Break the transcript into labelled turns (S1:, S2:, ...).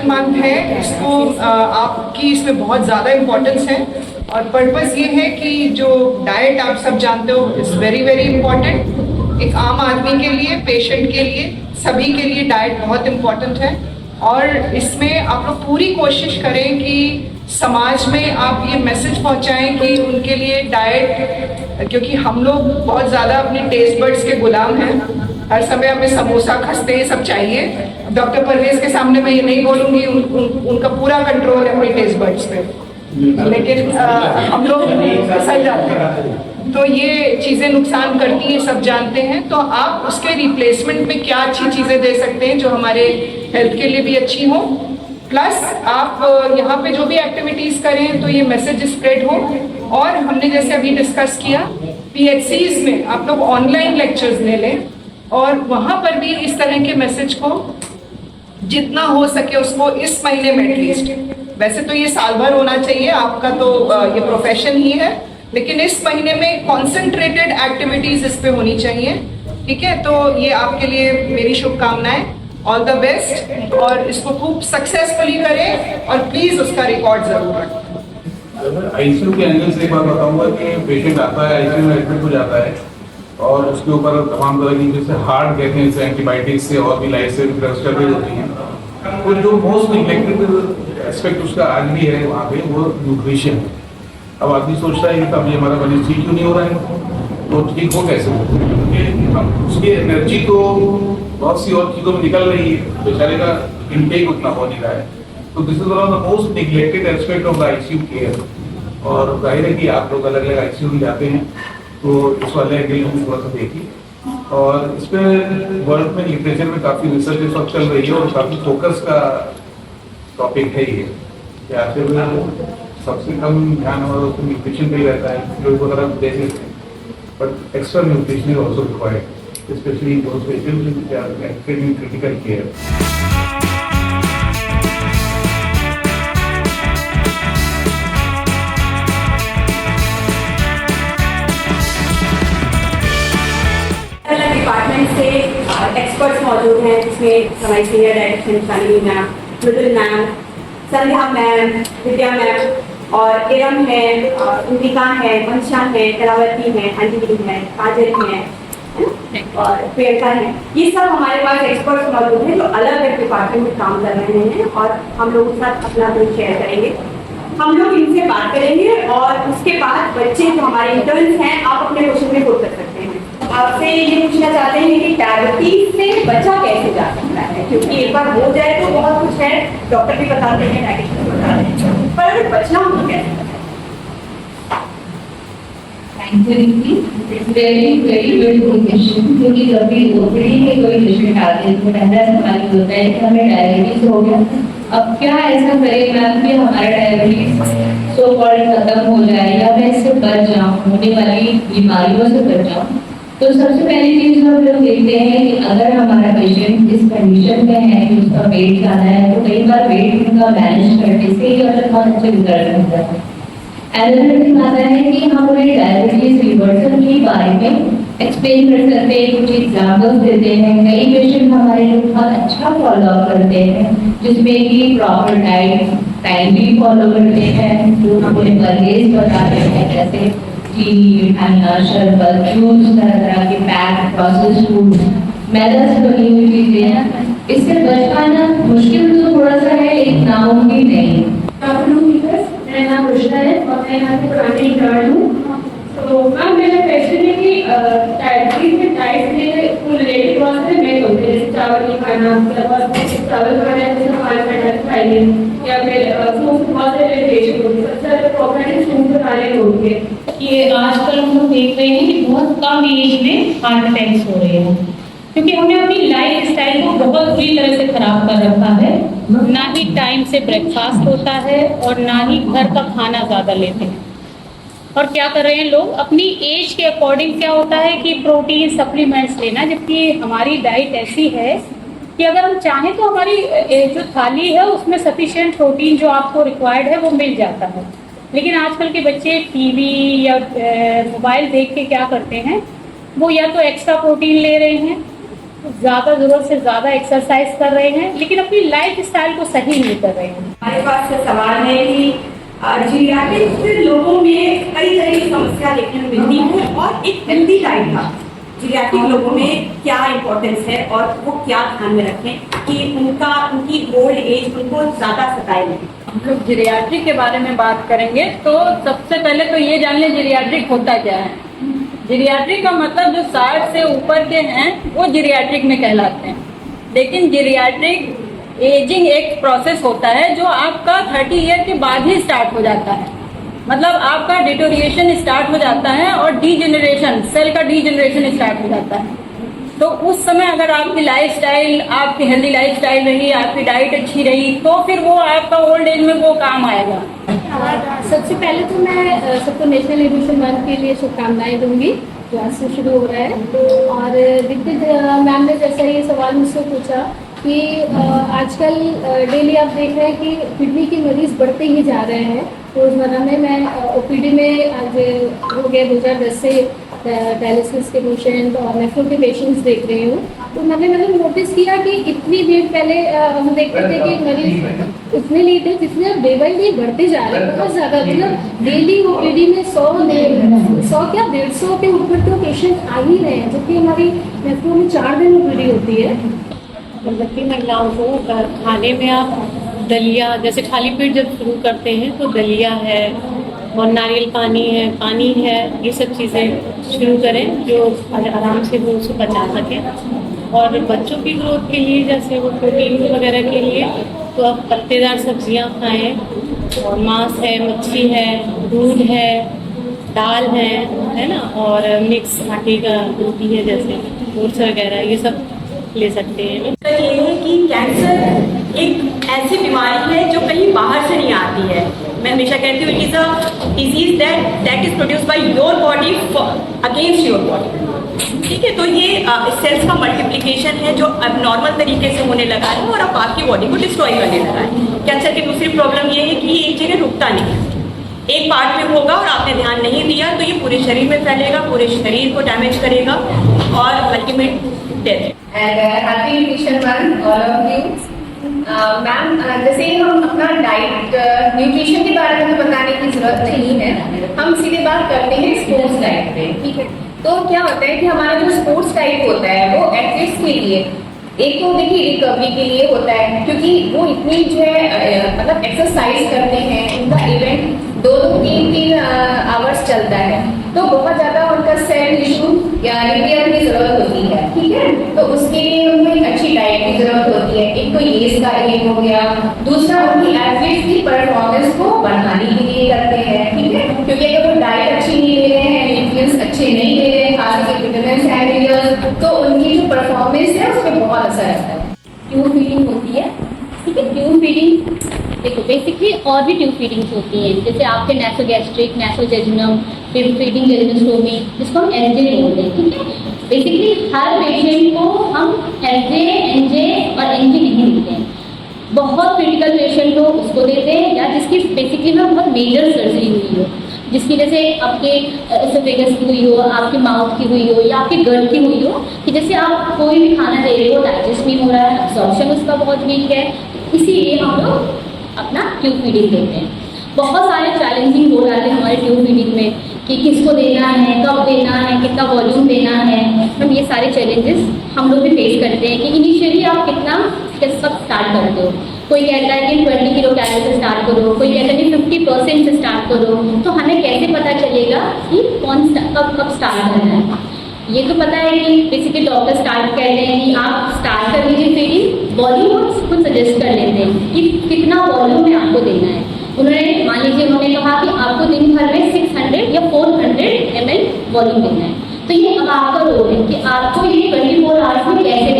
S1: Month है, इसको आपकी इसमें बहुत ज़्यादा इम्पोर्टेंस है और पर्पस ये है कि जो डाइट आप सब जानते हो इज़ वेरी वेरी इम्पोर्टेंट। एक आम आदमी के लिए, पेशेंट के लिए, सभी के लिए डाइट बहुत इम्पोर्टेंट है और इसमें आप लोग पूरी कोशिश करें कि समाज में आप ये मैसेज पहुंचाएं कि उनके लिए डाइट, क्योंकि हम लोग बहुत ज़्यादा अपने टेस्ट बड्स के गुलाम हैं, हर समय हमें समोसा खस्ते ये सब चाहिए। डॉक्टर परवेज के सामने मैं ये नहीं बोलूँगी, उनका पूरा कंट्रोल है अपनी टेस्ट बड्स पे, लेकिन हम लोग फंस जाते हैं, तो ये चीज़ें नुकसान करती हैं, सब जानते हैं। तो आप उसके रिप्लेसमेंट में क्या अच्छी चीज़ें दे सकते हैं जो हमारे हेल्थ के लिए भी अच्छी हो, प्लस आप यहाँ पे जो भी एक्टिविटीज़ करें तो ये मैसेज स्प्रेड हो। और हमने जैसे अभी डिस्कस किया, PHCs में आप लोग ऑनलाइन लेक्चर्स ले लें और वहाँ पर भी इस तरह के मैसेज को जितना हो सके उसको इस महीने में एटलीस्ट, वैसे तो ये साल भर होना चाहिए, आपका तो ये प्रोफेशन ही है, लेकिन इस महीने में कॉन्सेंट्रेटेड एक्टिविटीज इस पे होनी चाहिए, ठीक है। तो ये आपके लिए मेरी शुभकामनाएं, ऑल द बेस्ट, और इसको खूब सक्सेसफुली करें और प्लीज उसका रिकॉर्ड जरूर रखें।
S2: आईसीयू के एंगल से एक बात बताऊंगा कि पेशेंट आता है, आईसीयू में एडमिट हो जाता है और उसके ऊपर तमाम तरह की जैसे हार्ट कहते हैं, एंटीबायोटिक से और भी लाइफ सेविंग ड्रग्स चल रही होती हैं, तो जो मोस्ट निग्लेक्टेड एस्पेक्ट उसका आज भी है वहाँ पे, वो न्यूट्रिशन है। अब आदमी सोचता है कि तब ये हमारा मरीज ठीक क्यों नहीं हो रहा है, तो ठीक हो कैसे, क्योंकि उसकी एनर्जी तो बहुत सी और चीज़ों में निकल रही है, बेचारे का इनटेक उतना हो नहीं रहा है। तो this is one of the most neglected aspect of the ICU care. और जाहिर है कि आप लोग अलग अलग आईसीयू में जाते हैं, तो इस वाले एंगल को थोड़ा सा देखिए। और इस पर वर्ल्ड में लिटरेचर में काफ़ी रिसर्च इस वक्त चल रही है और काफ़ी फोकस का टॉपिक है ये, कि आखिर सबसे कम ध्यान हमारा उसको न्यूट्रिशन पे ही रहता है, लोग वगैरह दे देते हैं, but extra nutrition is also required, especially in those patients which are actually in critical care.
S3: अलग डिपार्टमेंट से एक्सपर्ट्स मौजूद हैं, जिसमें हमारी सीनियर डायरेक्टर शालिनी मैम, मृदुल मैम, संध्या मैम, विद्या मैम और इरम है, अंबिका है, मंशा है, कलावती है, अंजलि है, काजल है और प्रियंका है। ये सब हमारे पास एक्सपर्ट्स मौजूद हैं जो अलग अलग डिपार्टमेंट में काम कर रहे हैं और हम लोग उसके साथ अपना कुछ शेयर करेंगे। हम लोग इनसे बात करेंगे और उसके बाद बच्चे जो हमारे इंटर्न्स हैं, आप अपने क्वेश्चन में पुट कर सकते हैं। आपसे ये पूछना चाहते हैं कि डायबिटीज से बचा कैसे जा सकता है, क्योंकि एक बार हो जाए तो बहुत कुछ है, डॉक्टर भी बताते हैं, डायटिशियन बताते हैं, पर अगर बचना हो कैसे?
S4: Thank you, it's very good question, क्योंकि कभी ओपीडी में कोई पेशेंट आते हैं तो पहला सवाल होता है कि हमें डायबिटीज हो गया, अब क्या ऐसा करें मैम कि हमारा डायबिटीज सो कॉल्ड खत्म हो जाए या मैं इससे बच जाऊँ, होने वाली बीमारियों से बच जाऊँ। तो सबसे पहली चीज हम लोग देखते हैं कि अगर हमारा पेशेंट इस कंडीशन में है कि उसका वेट ज़्यादा है, तो कई बार वेट उनका मैनेज करने से ही अगर बहुत अच्छे रिजल्ट मिलता है। एनालिसिस दिखाता है कि हम उन्हें डायबिटीज रिवर्सल के बारे में एक्सप्लेन कर सकते हैं, कुछ एग्जाम्पल्स देते हैं। कई पेशेंट हमारे लोग बहुत अच्छा फॉलो अप करते हैं, जिसमें कि प्रॉपर डाइट टाइमली फॉलो करते हैं, जो हम उन्हें परहेज बताते हैं, जैसे चीनी, मिठाइयाँ, शरबत, जूस, तरह तरह के पैक प्रोसेस्ड फूड, मैदा से बनी हुई चीजें हैं। इससे बच पाना मुश्किल तो थोड़ा सा है, एक नामुमकिन नहीं।
S5: मेरा नाम रुशिदा है और मैं यहाँ से पुराने इंटर्न हूँ। तो मैम मेरा क्वेश्चन है कि डाइट से फुल रिलेटेड बहुत से मैं होते हैं, चावल नहीं खाना, चावल खाना है जैसे 5 मिनट खाइए, या फिर सूप बहुत से इरिटेशन होती है, सर प्रॉपर्ली सूप खाने होंगे।
S6: ये आजकल हम लोग देख रहे हैं कि बहुत कम एज में हार्ट अटैक्स हो रहे हैं, क्योंकि हमने अपनी लाइफ स्टाइल को बहुत बुरी तरह से खराब कर रखा है। ना ही टाइम से ब्रेकफास्ट होता है और ना ही घर का खाना ज़्यादा लेते हैं। और क्या कर रहे हैं लोग, अपनी एज के अकॉर्डिंग क्या होता है कि प्रोटीन सप्लीमेंट्स लेना, जबकि हमारी डाइट ऐसी है कि अगर हम चाहें तो हमारी जो थाली है उसमें सफिशिएंट प्रोटीन जो आपको रिक्वायर्ड है वो मिल जाता है। लेकिन आजकल के बच्चे टीवी या मोबाइल देख के क्या करते हैं, वो या तो एक्स्ट्रा प्रोटीन ले रहे हैं, ज़्यादा ज़रूरत से ज़्यादा एक्सरसाइज कर रहे हैं, लेकिन अपनी लाइफ स्टाइल को सही नहीं कर रहे हैं।
S3: हमारे पास सवाल है कि जीरियाट्रिक लोगों में कई तरह की समस्या देखने को मिलती है और एक हेल्दी लाइफ का जीरियाट्रिक लोगों में क्या इम्पोर्टेंस है और वो क्या ध्यान में रखें कि उनकी ओल्ड एज उनको ज़्यादा सताए नहीं।
S7: हम लोग जीरियाट्रिक के बारे में बात करेंगे तो सबसे पहले तो ये जान लें जीरियाट्रिक होता क्या है। जीरियाट्रिक का मतलब जो 60 से ऊपर के हैं वो जीरियाट्रिक में कहलाते हैं, लेकिन जीरियाट्रिक एजिंग एक प्रोसेस होता है जो आपका 30 ईयर के बाद ही स्टार्ट हो जाता है। मतलब आपका डिटोरिएशन स्टार्ट हो जाता है और डीजेनरेशन, सेल का डीजेनरेशन स्टार्ट हो जाता है। तो उस समय अगर आपकी लाइफस्टाइल, आपकी हेल्दी लाइफस्टाइल रही, आपकी डाइट अच्छी रही, तो फिर वो आपका ओल्ड एज में वो काम आएगा।
S5: सबसे पहले तो मैं सबको नेशनल एजुकेशन मंथ के लिए शुभकामनाएं दूंगी जो आज से शुरू हो रहा है। और दीप्ति मैम ने जैसा ये सवाल मुझसे पूछा कि आजकल डेली आप देख रहे हैं कि किडनी के मरीज बढ़ते ही जा रहे हैं रोज़मर्रा में। मैं ओपीडी में आज हो गया 2010 से डायलिसिस के पेशेंट और नेफ्रो के पेशेंट्स देख रही हूँ। तो मैंने नोटिस किया कि इतनी देर पहले हम देखते थे कि मरीज इतने लेट है, जितने अब डे बाई डे बढ़ते जा रहे हैं बहुत ज़्यादा। मतलब डेली ओपीडी में 100 क्या 150 के ऊपर तो पेशेंट आ ही रहे हैं, जबकि हमारी नेफ्रो में 4 दिन ओपीडी होती है।
S8: गर्भवती महिलाओं को खाने में आप दलिया, जैसे खाली पेट जब शुरू करते हैं तो दलिया है और नारियल पानी है, ये सब चीज़ें शुरू करें जो आराम से वो उसको पचा सकें। और बच्चों की ग्रोथ के लिए जैसे वो प्रोटीन वगैरह के लिए तो आप पत्तेदार सब्जियां खाएं और मांस है, मच्छी है, दूध है, दाल है ना, और मिक्स आटे का रोटी है जैसे ओट्स वगैरह, ये सब ले सकते हैं।
S3: ये है कि कैंसर एक ऐसी बीमारी है जो कहीं बाहर से नहीं आती है। मैं हमेशा कहती हूँ it is a disease that is produce by your body against your body. ठीक है, तो ये सेल्स का मल्टीप्लिकेशन है जो अब नॉर्मल तरीके से होने लगा है और अब आपकी बॉडी को डिस्ट्रॉय करने लगा है। कैंसर की दूसरी प्रॉब्लम ये है कि ये एक जगह रुकता नहीं है, एक पार्ट में होगा और आपने ध्यान नहीं दिया तो ये पूरे शरीर में फैलेगा, पूरे शरीर को डैमेज करेगा और ultimate death.
S9: And happy nutrition month all of you. Ma'am जैसे हम अपना डाइट न्यूट्रिशन के बारे में बताने की जरूरत नहीं है, हम सीधे बात करते हैं स्पोर्ट्स डाइट पे। ठीक है, तो क्या होता है कि हमारा जो स्पोर्ट्स डाइट होता है वो एथलीट्स के लिए एक तो देखिए रिकवरी के लिए होता है, क्योंकि वो इतनी जो है मतलब एक्सरसाइज करते हैं, उनका इवेंट 2-3 आवर्स चलता है, तो बहुत ज़्यादा उनका सेल टिश्यू या रिपेयर की ज़रूरत होती है। ठीक है, तो उसके लिए उनको एक अच्छी डाइट की ज़रूरत होती है। एक तो ये इसका एक हो गया, दूसरा उनकी एथलीट्स की परफॉर्मेंस को बढ़ाने के लिए करते हैं। ठीक है, क्योंकि अगर वो डाइट अच्छी नहीं ले रहे हैं, न्यूट्रिएंट्स अच्छे नहीं ले रहे हैं, खास करके विटामिन्स एंड मिनरल्स, तो उनकी जो परफॉर्मेंस है उस पर बहुत असर आता है।
S5: ट्यूब फीडिंग होती है। ठीक है, ट्यूब फीडिंग देखो बेसिकली और भी ट्यूब फीडिंग्स होती हैं, जैसे आपके नेसोगैस्ट्रिक, नेसोजेजुनम, ट्यूब फीडिंग जेजुनोस्टोमी, जिसको हम एनजे बोलते हैं। ठीक है, बेसिकली हर पेशेंट को हम एनजे और एनजी नहीं देते हैं। बहुत क्रिटिकल पेशेंट हो उसको देते हैं, या जिसकी बेसिकली में बहुत मेजर सर्जरी हुई हो, जिसकी जैसे आपके एसोफेगस की हुई हो, आपके माउथ की हुई हो, या आपके गट की हुई हो, कि जैसे आप कोई भी खाना दे रहे हो डाइजेस्ट नहीं हो रहा है, अब्जॉर्प्शन उसका बहुत वीक है, इसीलिए हम लोग अपना ट्यूब फीडिंग देते हैं। बहुत सारे चैलेंजिंग रोल आते हैं हमारे ट्यूब फीडिंग में कि किसको देना है, कब देना है, कितना वॉल्यूम देना है। हम ये सारे चैलेंजेस हम लोग भी फेस करते हैं कि इनिशियली आप कितना कब स्टार्ट करते हो। कोई कहता है कि 20 किलो कैलोरी से स्टार्ट करो, कोई कहता है कि 50% से स्टार्ट करो। तो हमें कैसे पता चलेगा कि कब स्टार्ट करना है। ये तो पता है कि बेसिकली डॉक्टर स्टार्ट कहते हैं कि आप स्टार्ट कर लीजिए फीडिंग, वॉल्यूम खुद सजेस्ट कर लेते हैं कि कितना वॉल्यूम में आपको देना है। उन्होंने मान लीजिए उन्होंने कहा कि आपको दिन भर में 600 या 400 ml वॉल्यूम देना है, तो ये अब आपका रोल है कि आपको ये 24 आवर्स में कैसे